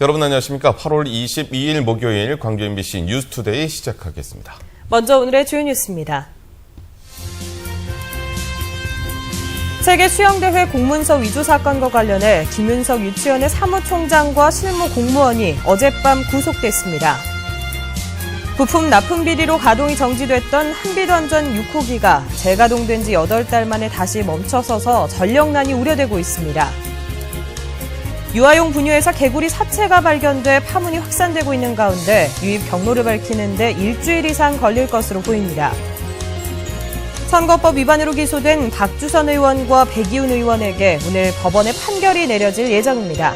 여러분 안녕하십니까? 8월 22일 목요일 광주 MBC 뉴스투데이 시작하겠습니다. 먼저 오늘의 주요 뉴스입니다. 세계 수영대회 공문서 위조 사건과 관련해 김윤석 유치원의 사무총장과 실무 공무원이 어젯밤 구속됐습니다. 부품 납품 비리로 가동이 정지됐던 한빛원전 6호기가 재가동된 지 8달 만에 다시 멈춰서서 전력난이 우려되고 있습니다. 유아용 분유에서 개구리 사체가 발견돼 파문이 확산되고 있는 가운데 유입 경로를 밝히는데 일주일 이상 걸릴 것으로 보입니다. 선거법 위반으로 기소된 박주선 의원과 백이훈 의원에게 오늘 법원의 판결이 내려질 예정입니다.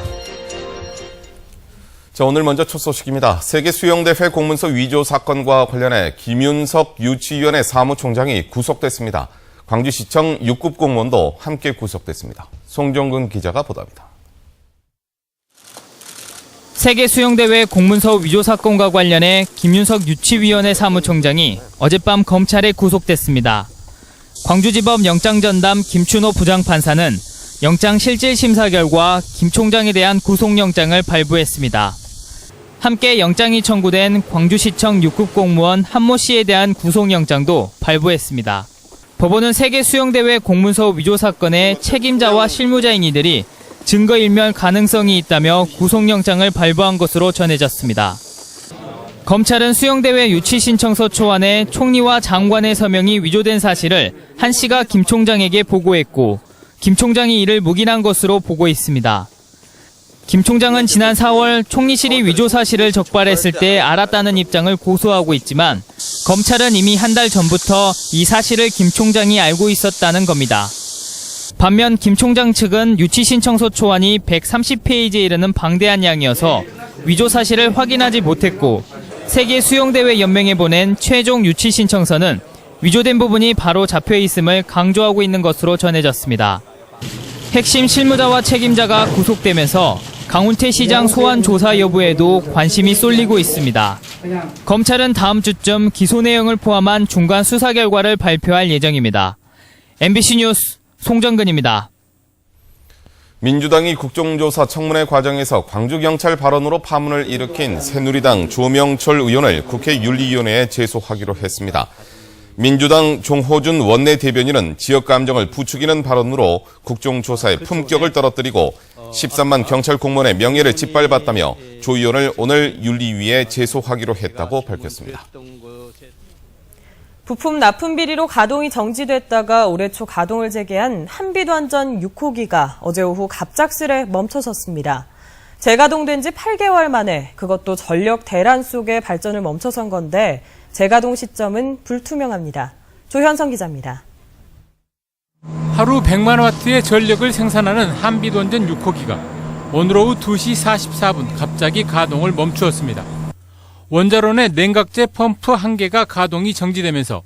자, 오늘 먼저 첫 소식입니다. 세계 수영대회 공문서 위조 사건과 관련해 김윤석 유치위원회 사무총장이 구속됐습니다. 광주시청 6급 공무원도 함께 구속됐습니다. 송정근 기자가 보도합니다. 세계 수영대회 공문서 위조 사건과 관련해 김윤석 유치위원회 사무총장이 어젯밤 검찰에 구속됐습니다. 광주지법 영장전담 김춘호 부장판사는 영장 실질 심사 결과 김 총장에 대한 구속영장을 발부했습니다. 함께 영장이 청구된 광주시청 6급 공무원 한모 씨에 대한 구속영장도 발부했습니다. 법원은 세계 수영대회 공문서 위조 사건의 책임자와 실무자인 이들이 증거인멸 가능성이 있다며 구속영장을 발부한 것으로 전해졌습니다. 검찰은 수영대회 유치신청서 초안에 총리와 장관의 서명이 위조된 사실을 한 씨가 김 총장에게 보고했고 김 총장이 이를 묵인한 것으로 보고 있습니다. 김 총장은 지난 4월 총리실이 위조 사실을 적발했을 때 알았다는 입장을 고수하고 있지만 검찰은 이미 한 달 전부터 이 사실을 김 총장이 알고 있었다는 겁니다. 반면 김 총장 측은 유치신청서 초안이 130페이지에 이르는 방대한 양이어서 위조 사실을 확인하지 못했고 세계 수영대회 연맹에 보낸 최종 유치신청서는 위조된 부분이 바로 잡혀 있음을 강조하고 있는 것으로 전해졌습니다. 핵심 실무자와 책임자가 구속되면서 강훈태 시장 소환 조사 여부에도 관심이 쏠리고 있습니다. 검찰은 다음 주쯤 기소 내용을 포함한 중간 수사 결과를 발표할 예정입니다. MBC 뉴스 송정근입니다. 민주당이 국정조사 청문회 과정에서 광주경찰 발언으로 파문을 일으킨 새누리당 조명철 의원을 국회 윤리위원회에 제소하기로 했습니다. 민주당 종호준 원내대변인은 지역감정을 부추기는 발언으로 국정조사의 품격을 떨어뜨리고 13만 경찰 공무원의 명예를 짓밟았다며 조 의원을 오늘 윤리위에 제소하기로 했다고 밝혔습니다. 부품 납품 비리로 가동이 정지됐다가 올해 초 가동을 재개한 한빛원전 6호기가 어제 오후 갑작스레 멈춰섰습니다. 재가동된 지 8개월 만에 그것도 전력 대란 속에 발전을 멈춰선 건데 재가동 시점은 불투명합니다. 조현성 기자입니다. 하루 100만 와트의 전력을 생산하는 한빛원전 6호기가 오늘 오후 2시 44분 갑자기 가동을 멈추었습니다. 원자로의 냉각제 펌프 1개가 가동이 정지되면서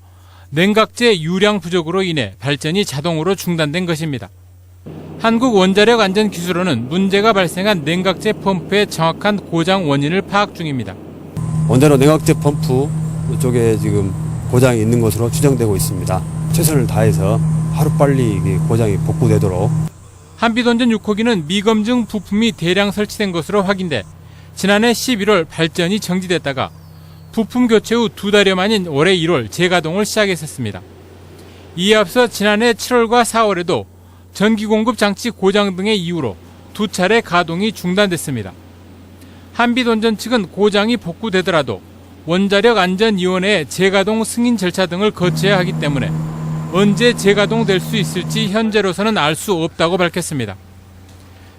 냉각제 유량 부족으로 인해 발전이 자동으로 중단된 것입니다. 한국원자력안전기술원은 문제가 발생한 냉각제 펌프의 정확한 고장 원인을 파악 중입니다. 원자로 냉각제 펌프 쪽에 지금 고장이 있는 것으로 추정되고 있습니다. 최선을 다해서 하루빨리 고장이 복구되도록. 한빛원전 6호기는 미검증 부품이 대량 설치된 것으로 확인돼 지난해 11월 발전이 정지됐다가 부품 교체 후 2달여 만인 올해 1월 재가동을 시작했었습니다. 이에 앞서 지난해 7월과 4월에도 전기 공급 장치 고장 등의 이유로 2차례 가동이 중단됐습니다. 한빛원전 측은 고장이 복구되더라도 원자력안전위원회의 재가동 승인 절차 등을 거쳐야 하기 때문에 언제 재가동될 수 있을지 현재로서는 알 수 없다고 밝혔습니다.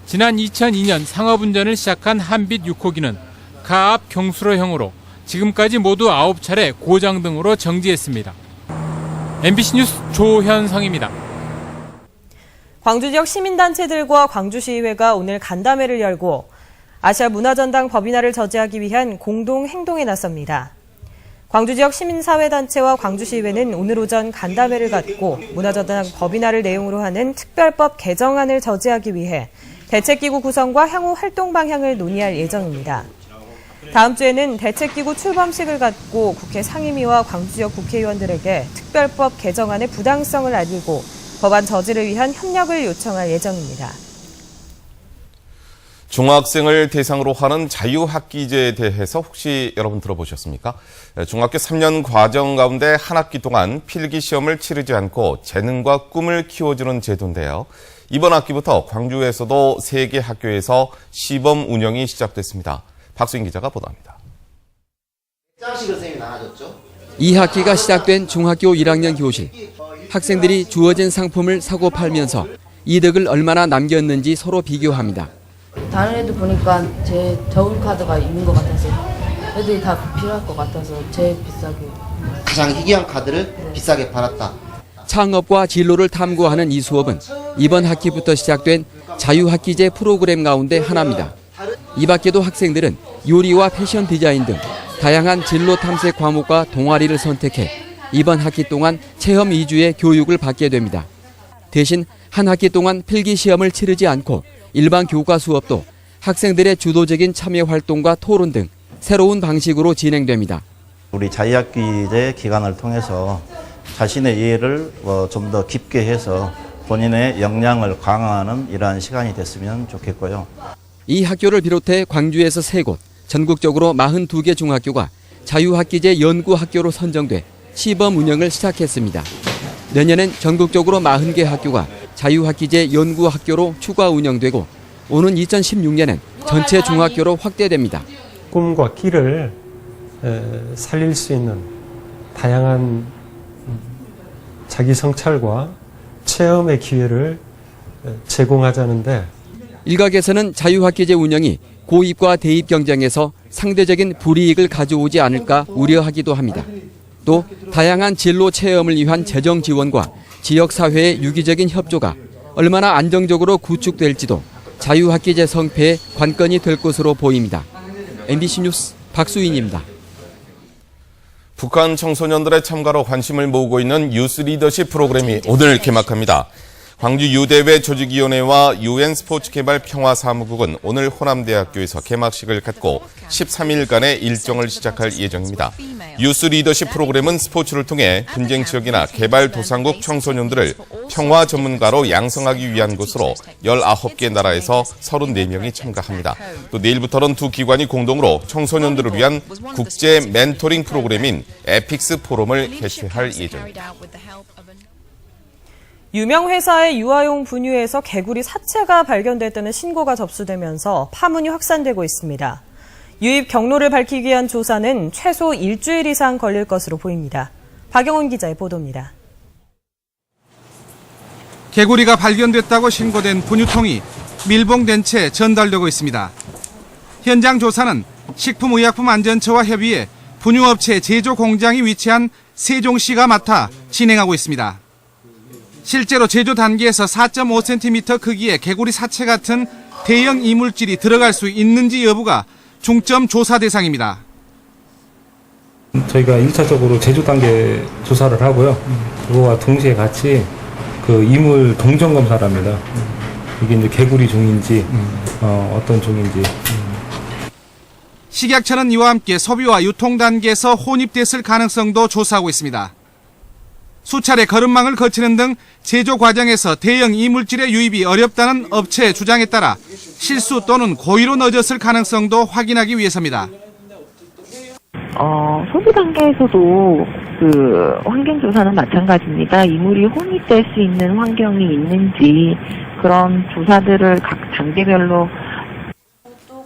지난 2002년 상업운전을 시작한 한빛 6호기는 가압 경수로형으로 지금까지 모두 9차례 고장 등으로 정지했습니다. MBC 뉴스 조현성입니다. 광주 지역 시민단체들과 광주시의회가 오늘 간담회를 열고 아시아 문화전당 법인화를 저지하기 위한 공동행동에 나섭니다. 광주 지역 시민사회단체와 광주시의회는 오늘 오전 간담회를 갖고 문화전당 법인화를 내용으로 하는 특별법 개정안을 저지하기 위해 대책기구 구성과 향후 활동 방향을 논의할 예정입니다. 다음 주에는 대책기구 출범식을 갖고 국회 상임위와 광주 지역 국회의원들에게 특별법 개정안의 부당성을 알리고 법안 저지를 위한 협력을 요청할 예정입니다. 중학생을 대상으로 하는 자유학기제에 대해서 혹시 여러분 들어보셨습니까? 중학교 3년 과정 가운데 한 학기 동안 필기시험을 치르지 않고 재능과 꿈을 키워주는 제도인데요. 이번 학기부터 광주에서도 3개 학교에서 시범 운영이 시작됐습니다. 박수인 기자가 보도합니다. 이 학기가 시작된 중학교 1학년 교실. 학생들이 주어진 상품을 사고 팔면서 이득을 얼마나 남겼는지 서로 비교합니다. 다른 애들 보니까 제 저울 카드가 있는 것 같아서 애들이 다 필요할 것 같아서 제일 비싸게. 가장 희귀한 카드를 비싸게 팔았다. 창업과 진로를 탐구하는 이 수업은 이번 학기부터 시작된 자유학기제 프로그램 가운데 하나입니다. 이 밖에도 학생들은 요리와 패션 디자인 등 다양한 진로 탐색 과목과 동아리를 선택해 이번 학기 동안 체험 위주의 교육을 받게 됩니다. 대신 한 학기 동안 필기시험을 치르지 않고 일반 교과 수업도 학생들의 주도적인 참여 활동과 토론 등 새로운 방식으로 진행됩니다. 우리 자유학기제 기간을 통해서 자신의 이해를 좀 더 깊게 해서 본인의 역량을 강화하는 이러한 시간이 됐으면 좋겠고요. 이 학교를 비롯해 광주에서 3곳, 전국적으로 42개 중학교가 자유학기제 연구학교로 선정돼 시범 운영을 시작했습니다. 내년엔 전국적으로 40개 학교가 자유학기제 연구학교로 추가 운영되고 오는 2016년엔 전체 중학교로 확대됩니다. 꿈과 끼를 살릴 수 있는 다양한 자기 성찰과 체험의 기회를 제공하자는데 일각에서는 자유학기제 운영이 고입과 대입 경쟁에서 상대적인 불이익을 가져오지 않을까 우려하기도 합니다. 또 다양한 진로 체험을 위한 재정 지원과 지역사회의 유기적인 협조가 얼마나 안정적으로 구축될지도 자유학기제 성패의 관건이 될 것으로 보입니다. MBC 뉴스 박수인입니다. 북한 청소년들의 참가로 관심을 모으고 있는 유스 리더십 프로그램이 오늘 개막합니다. 광주 유대회 조직위원회와 UN 스포츠개발 평화사무국은 오늘 호남대학교에서 개막식을 갖고 13일간의 일정을 시작할 예정입니다. 유스 리더십 프로그램은 스포츠를 통해 분쟁 지역이나 개발도상국 청소년들을 평화 전문가로 양성하기 위한 것으로 19개 나라에서 34명이 참가합니다. 또 내일부터는 두 기관이 공동으로 청소년들을 위한 국제 멘토링 프로그램인 에픽스 포럼을 개최할 예정입니다. 유명 회사의 유아용 분유에서 개구리 사체가 발견됐다는 신고가 접수되면서 파문이 확산되고 있습니다. 유입 경로를 밝히기 위한 조사는 최소 일주일 이상 걸릴 것으로 보입니다. 박영훈 기자의 보도입니다. 개구리가 발견됐다고 신고된 분유통이 밀봉된 채 전달되고 있습니다. 현장 조사는 식품의약품안전처와 협의해 분유업체 제조 공장이 위치한 세종시가 맡아 진행하고 있습니다. 실제로 제조 단계에서 4.5cm 크기의 개구리 사체 같은 대형 이물질이 들어갈 수 있는지 여부가 중점 조사 대상입니다. 저희가 1차적으로 제조 단계 조사를 하고요. 그거와 동시에 같이 그 이물 동정 검사를 합니다. 이게 이제 개구리 종인지 어떤 종인지. 식약처는 이와 함께 소비와 유통 단계에서 혼입됐을 가능성도 조사하고 있습니다. 수차례 거름망을 거치는 등 제조 과정에서 대형 이물질의 유입이 어렵다는 업체의 주장에 따라 실수 또는 고의로 넣어졌을 가능성도 확인하기 위해서입니다. 소비 단계에서도 환경조사는 마찬가지입니다. 이물이 혼입될 수 있는 환경이 있는지 그런 조사들을 각 단계별로.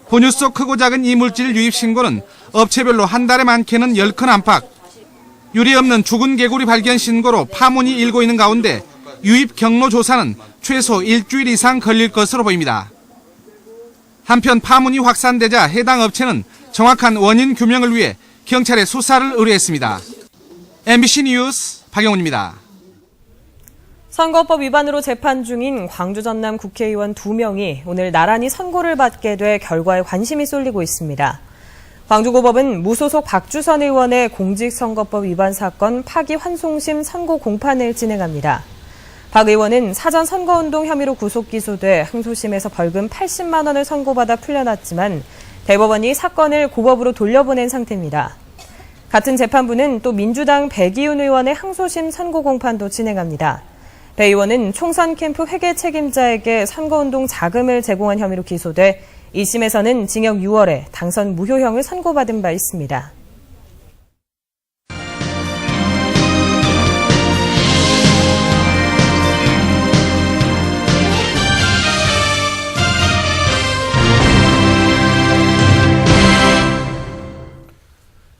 분유 속 크고 작은 이물질 유입 신고는 업체별로 한 달에 많게는 10건 안팎. 유리 없는 죽은 개구리 발견 신고로 파문이 일고 있는 가운데 유입 경로 조사는 최소 일주일 이상 걸릴 것으로 보입니다. 한편 파문이 확산되자 해당 업체는 정확한 원인 규명을 위해 경찰에 수사를 의뢰했습니다. MBC 뉴스 박영훈입니다. 선거법 위반으로 재판 중인 광주 전남 국회의원 2명이 오늘 나란히 선고를 받게 돼 결과에 관심이 쏠리고 있습니다. 광주고법은 무소속 박주선 의원의 공직선거법 위반 사건 파기환송심 선고 공판을 진행합니다. 박 의원은 사전 선거운동 혐의로 구속 기소돼 항소심에서 벌금 80만 원을 선고받아 풀려났지만 대법원이 사건을 고법으로 돌려보낸 상태입니다. 같은 재판부는 또 민주당 백이윤 의원의 항소심 선고 공판도 진행합니다. 배 의원은 총선 캠프 회계 책임자에게 선거운동 자금을 제공한 혐의로 기소돼 1심에서는 징역 6월에 당선 무효형을 선고받은 바 있습니다.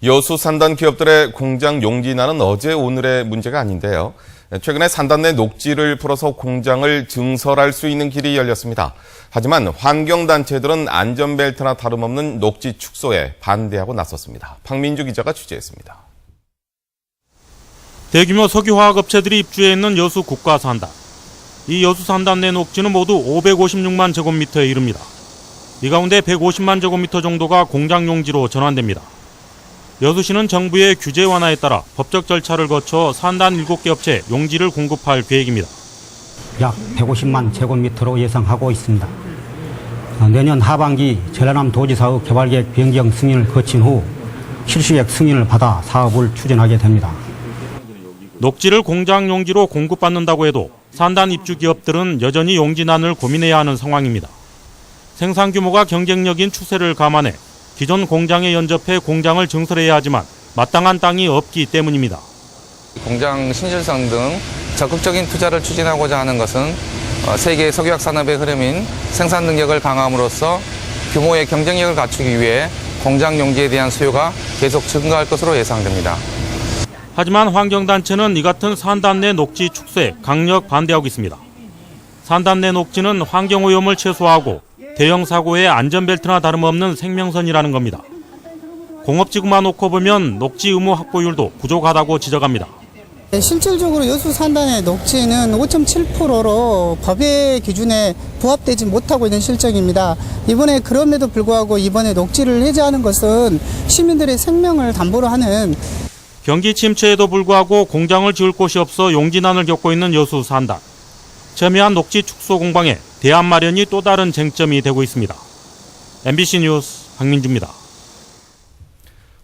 여수 산단 기업들의 공장 용지난은 어제 오늘의 문제가 아닌데요. 최근에 산단 내 녹지를 풀어서 공장을 증설할 수 있는 길이 열렸습니다. 하지만 환경단체들은 안전벨트나 다름없는 녹지 축소에 반대하고 나섰습니다. 박민주 기자가 취재했습니다. 대규모 석유화학업체들이 입주해 있는 여수 국가산단. 이 여수 산단 내 녹지는 모두 556만 제곱미터에 이릅니다. 이 가운데 150만 제곱미터 정도가 공장 용지로 전환됩니다. 여수시는 정부의 규제 완화에 따라 법적 절차를 거쳐 산단 7개 업체에 용지를 공급할 계획입니다. 약 150만 제곱미터로 예상하고 있습니다. 내년 하반기 전라남 도지사의 개발계획 변경 승인을 거친 후 실시계획 승인을 받아 사업을 추진하게 됩니다. 녹지를 공장 용지로 공급받는다고 해도 산단 입주 기업들은 여전히 용지난을 고민해야 하는 상황입니다. 생산 규모가 경쟁력인 추세를 감안해 기존 공장에 연접해 공장을 증설해야 하지만 마땅한 땅이 없기 때문입니다. 공장 신실성 등 적극적인 투자를 추진하고자 하는 것은 세계 석유화학 산업의 흐름인 생산 능력을 강화함으로써 규모의 경쟁력을 갖추기 위해 공장 용지에 대한 수요가 계속 증가할 것으로 예상됩니다. 하지만 환경단체는 이 같은 산단 내 녹지 축소에 강력 반대하고 있습니다. 산단 내 녹지는 환경오염을 최소화하고 대형 사고의 안전벨트나 다름없는 생명선이라는 겁니다. 공업지구만 놓고 보면 녹지 의무 확보율도 부족하다고 지적합니다. 실질적으로 여수 산단의 녹지는 5.7%로 법의 기준에 부합되지 못하고 있는 실정입니다. 이번에 그럼에도 불구하고 이번에 녹지를 해제하는 것은 시민들의 생명을 담보로 하는 경기 침체에도 불구하고 공장을 지을 곳이 없어 용지난을 겪고 있는 여수 산단. 첨예한 녹지 축소 공방에 대안 마련이 또 다른 쟁점이 되고 있습니다. MBC 뉴스 박민주입니다.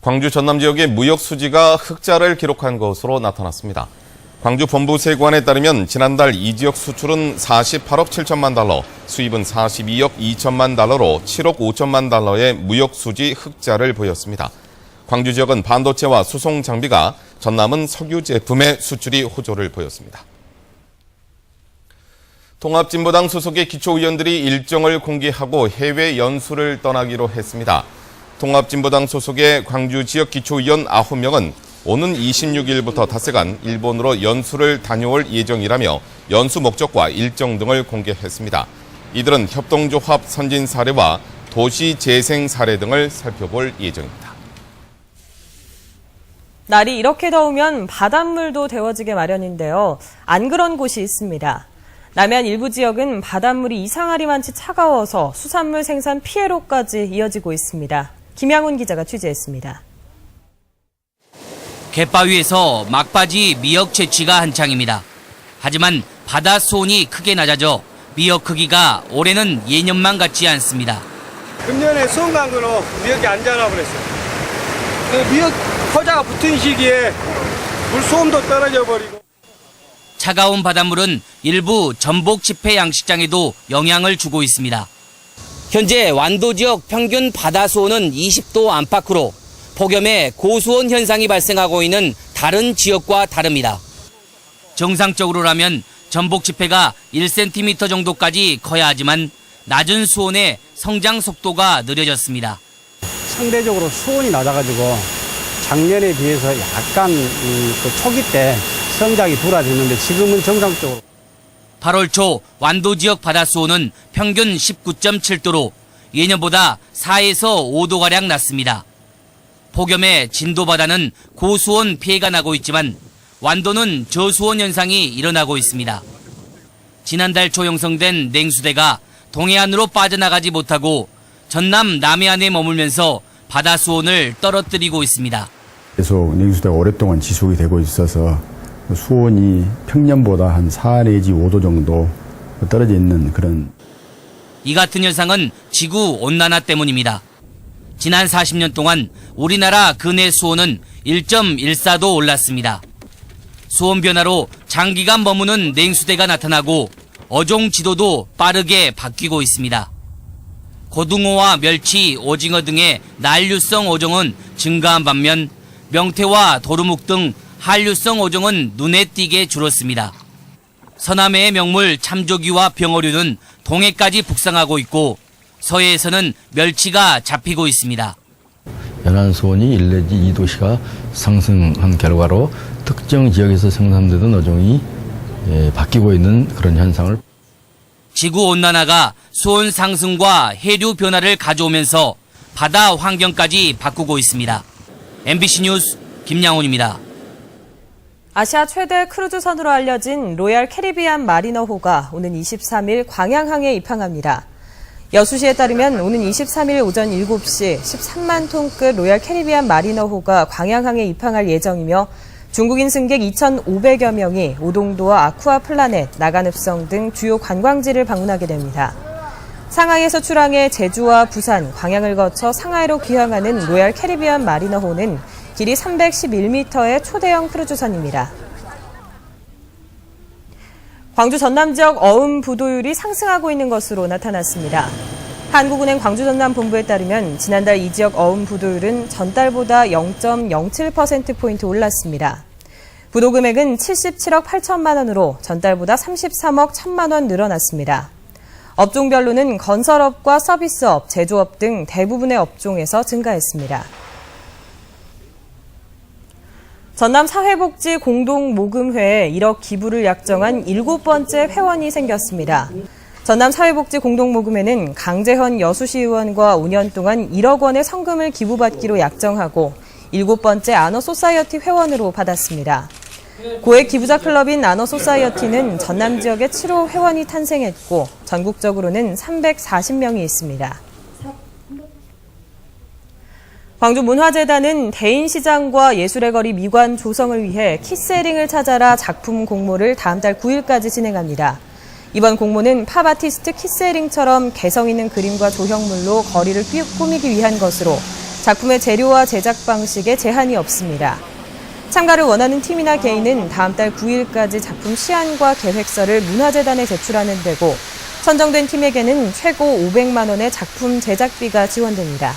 광주 전남 지역의 무역 수지가 흑자를 기록한 것으로 나타났습니다. 광주 본부세관에 따르면 지난달 이 지역 수출은 48억 7천만 달러, 수입은 42억 2천만 달러로 7억 5천만 달러의 무역 수지 흑자를 보였습니다. 광주 지역은 반도체와 수송 장비가, 전남은 석유 제품의 수출이 호조를 보였습니다. 통합진보당 소속의 기초의원들이 일정을 공개하고 해외 연수를 떠나기로 했습니다. 통합진보당 소속의 광주 지역 기초의원 9명은 오는 26일부터 닷새간 일본으로 연수를 다녀올 예정이라며 연수 목적과 일정 등을 공개했습니다. 이들은 협동조합 선진 사례와 도시 재생 사례 등을 살펴볼 예정입니다. 날이 이렇게 더우면 바닷물도 데워지게 마련인데요. 안 그런 곳이 있습니다. 남해안 일부 지역은 바닷물이 이상하리만치 차가워서 수산물 생산 피해로까지 이어지고 있습니다. 김양훈 기자가 취재했습니다. 갯바위에서 막바지 미역 채취가 한창입니다. 하지만 바다 수온이 크게 낮아져 미역 크기가 올해는 예년만 같지 않습니다. 금년에 수온 강도로 미역이 안 자라버렸어요. 미역 허자가 붙은 시기에 물소음도 떨어져 버리고. 차가운 바닷물은 일부 전복 집회 양식장에도 영향을 주고 있습니다. 현재 완도 지역 평균 바다 수온은 20도 안팎으로 폭염에 고수온 현상이 발생하고 있는 다른 지역과 다릅니다. 정상적으로라면 전복 지폐가 1cm 정도까지 커야 하지만 낮은 수온에 성장 속도가 느려졌습니다. 상대적으로 수온이 낮아가지고 작년에 비해서 약간 초기 때 성장이 둔화됐는데 지금은 정상적으로. 8월 초 완도 지역 바다 수온은 평균 19.7도로 예년보다 4에서 5도가량 낮습니다. 폭염에 진도 바다는 고수온 피해가 나고 있지만 완도는 저수온 현상이 일어나고 있습니다. 지난달 초 형성된 냉수대가 동해안으로 빠져나가지 못하고 전남 남해안에 머물면서 바다 수온을 떨어뜨리고 있습니다. 계속 냉수대가 오랫동안 지속이 되고 있어서 수온이 평년보다 한 4 내지 5도 정도 떨어져 있는 그런. 이 같은 현상은 지구 온난화 때문입니다. 지난 40년 동안 우리나라 근해 수온은 1.14도 올랐습니다. 수온 변화로 장기간 머무는 냉수대가 나타나고 어종 지도도 빠르게 바뀌고 있습니다. 고등어와 멸치, 오징어 등의 난류성 어종은 증가한 반면 명태와 도루묵 등 한류성 어종은 눈에 띄게 줄었습니다. 서남해의 명물 참조기와 병어류는 동해까지 북상하고 있고 서해에서는 멸치가 잡히고 있습니다. 연안 수온이 1 내지 2도씨가 상승한 결과로 특정 지역에서 생산되던 어종이 바뀌고 있는 그런 현상을. 지구온난화가 수온 상승과 해류 변화를 가져오면서 바다 환경까지 바꾸고 있습니다. MBC 뉴스 김양훈입니다. 아시아 최대 크루즈선으로 알려진 로얄 캐리비안 마리너호가 오는 23일 광양항에 입항합니다. 여수시에 따르면 오는 23일 오전 7시 13만 톤급 로얄 캐리비안 마리너호가 광양항에 입항할 예정이며 중국인 승객 2,500여 명이 오동도와 아쿠아 플라넷, 나간읍성 등 주요 관광지를 방문하게 됩니다. 상하이에서 출항해 제주와 부산, 광양을 거쳐 상하이로 귀향하는 로얄 캐리비안 마리너호는 길이 311m의 초대형 크루즈선입니다. 광주 전남 지역 어음 부도율이 상승하고 있는 것으로 나타났습니다. 한국은행 광주 전남 본부에 따르면 지난달 이 지역 어음 부도율은 전달보다 0.07%포인트 올랐습니다. 부도 금액은 77억 8천만 원으로 전달보다 33억 1천만 원 늘어났습니다. 업종별로는 건설업과 서비스업, 제조업 등 대부분의 업종에서 증가했습니다. 전남사회복지 공동모금회에 1억 기부를 약정한 7번째 회원이 생겼습니다. 전남사회복지 공동모금회는 강재현 여수시 의원과 5년 동안 1억 원의 성금을 기부받기로 약정하고 7번째 아너소사이어티 회원으로 받았습니다. 고액 기부자 클럽인 아너소사이어티는 전남 지역에 7호 회원이 탄생했고 전국적으로는 340명이 있습니다. 광주문화재단은 대인시장과 예술의 거리 미관 조성을 위해 키세링을 찾아라 작품 공모를 다음 달 9일까지 진행합니다. 이번 공모는 팝 아티스트 키세링처럼 개성 있는 그림과 조형물로 거리를 꾸미기 위한 것으로 작품의 재료와 제작 방식에 제한이 없습니다. 참가를 원하는 팀이나 개인은 다음 달 9일까지 작품 시안과 계획서를 문화재단에 제출하는 데고 선정된 팀에게는 최고 500만 원의 작품 제작비가 지원됩니다.